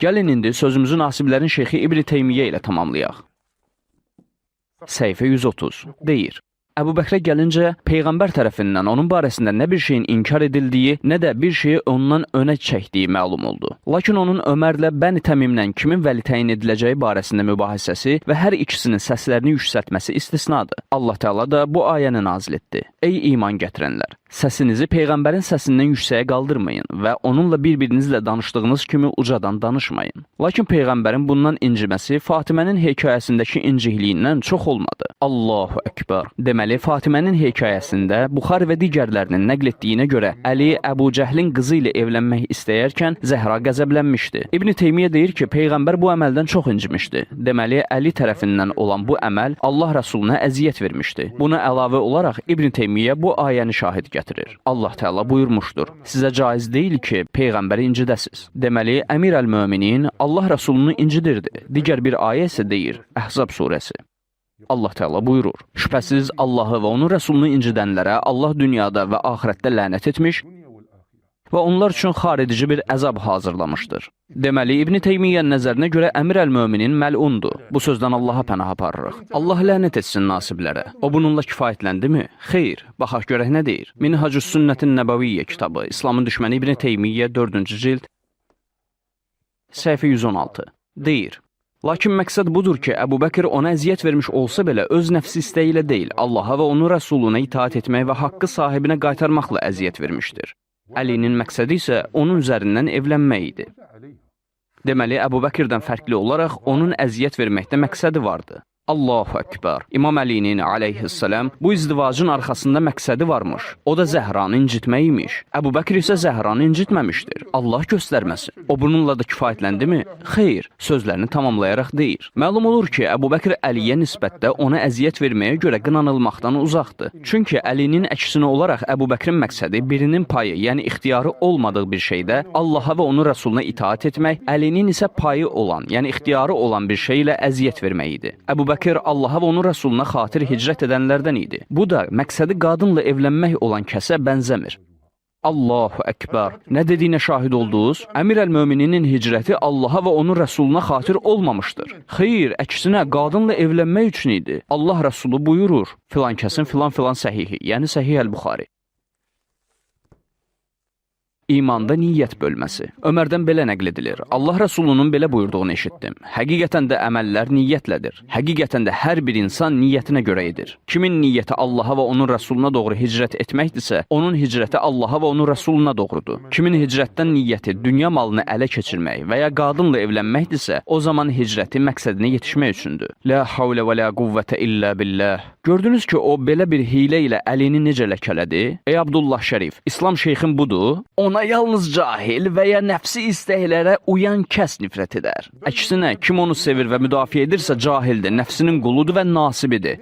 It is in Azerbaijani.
Gəlin indi sözümüzü Nasiblərin şeyxi İbn Teymiyyə ilə tamamlayaq. Səhifə 130 deyir: Əbu Bəkrə gəlincə, Peyğəmbər tərəfindən onun barəsində nə bir şeyin inkar edildiyi, nə də bir şeyi ondan önə çəkdiyi məlum oldu. Lakin onun Ömərlə Bəni Təmimdən kimin vəli təyin ediləcəyi barəsində mübahisəsi və hər ikisinin səslərini yüksəltməsi istisnadır. Allah Teala da bu ayəni nazil etdi. Ey iman gətirənlər! Səsinizi Peyğəmbərin səsindən yüksəyə qaldırmayın və onunla bir-birinizlə danışdığınız kimi ucadan danışmayın. Lakin Peyğəmbərin bundan inciməsi Fatimənin hekayəsindəki incikliyindən çox olmadı. Allahu Ekber! Deməli, Fatimənin hekayəsində Buxar və digərlərinin nəql etdiyinə görə Əli Əbu Cəhlin qızı ilə evlənmək istəyərkən Zəhra qəzəblənmişdi. İbn Teymiyyə deyir ki, Peyğəmbər bu əməldən çox incimişdi. Deməli, Əli tərəfindən olan bu əməl Allah Rəsuluna əziyyət vermişdi. Buna əlavə olaraq İbn Teymiyyə bu ayəni şahid gətirir. Allah Teala buyurmuşdur: Sizə caiz deyil ki, Peyğəmbəri incidəsiz. Deməli, Əmir əl-Möminin Allah Rəsulunu incidirdi. Digər bir ayə isə deyir, Əhzab surəsi. Allah Teala buyurur: Şübhəsiz Allahı və onun Rəsulunu incidənlərə Allah dünyada və axirətdə lənət etmiş və onlar üçün xaredici bir əzab hazırlamışdır. Deməli, İbn Teymiyyənin nəzərinə görə Əmir əl-Möminin məlundur. Bu sözdən Allaha pənah aparırıq. Allah lənət etsin nasiblərə. O bununla kifayətləndimi? Xeyr. Baxaq görək nə deyir. Minhacus Sünnətin Nəbəviyyə kitabı, İslamın düşməni İbn Teymiyyə 4-cü cild, səhifə 116 deyir: Lakin məqsəd budur ki, Əbu Bəkr ona əziyyət vermiş olsa belə öz nəfsi istəyi ilə deyil, Allaha və onun Rəsuluna itaat etmək və haqqı sahibinə qaytarmaqla əziyyət vermişdir. Əlinin məqsədi isə onun üzərindən evlənmək idi. Deməli, Əbu Bəkirdən fərqli olaraq onun əziyyət verməkdə məqsədi vardı. Allahu Ekber! İmam Əlinin aleyhissalam bu izdivacın arxasında məqsədi varmış. O da Zəhranı incitmək imiş. Əbu Bəkir isə Zəhranı incitməmişdir. Allah göstərməsin. O bununla da kifayətləndimi? Xeyr, sözlərini tamamlayaraq deyir. Məlum olur ki, Əbu Bəkir Əliyə nisbətdə ona əziyyət verməyə görə qınanılmaqdan uzaqdır. Çünki Əlinin əksinə olaraq Əbu Bəkrin məqsədi birinin payı, yəni ixtiyarı olmadığı bir şeydə Allaha və onun Rəsuluna itaat etmək, Əlinin isə payı olan, yəni ixtiyarı olan bir şey ilə əziyyət vermək idi. Əbu Bəkir Allaha və onun Rəsuluna xatir hicrət edənlərdən idi. Bu da məqsədi qadınla evlənmək olan kəsə bənzəmir. Allahu Ekber! Nə dediyinə şahid oldunuz? Əmir əl-Möminin hicrəti Allaha və onun Rəsuluna xatir olmamışdır. Xeyr, əksinə qadınla evlənmək üçün idi. Allah Rəsulu buyurur, filan kəsin filan səhihi, yəni Səhih əl-Buxari. İmanda niyyət bölməsi. Ömərdən belə nəql edilir. Allah Rəsulunun belə buyurduğunu eşitdim. Həqiqətən də əməllər niyyətlədir. Həqiqətən də hər bir insan niyyətinə görə edir. Kimin niyyəti Allaha və onun Rəsuluna doğru hicrət etməkdirsə, onun hicrəti Allaha və onun Rəsuluna doğrudur. Kimin hicrətdən niyyəti dünya malını ələ keçirmək və ya qadınla evlənməkdirsə, o zaman hicrəti məqsədinə yetişmək üçündür. La havlə və la quvvətə illə billah. Gördünüz ki, o belə bir hiylə ilə əlini necə ləkələdi? Ey Abdullah Şərif, İslam şeyxin budur. Ona yalnız cahil və ya nəfsi istəklərə uyan kəs nifrət edər. Əksinə, kim onu sevir və müdafiə edirsə cahildir, nəfsinin quludur və nasibidir.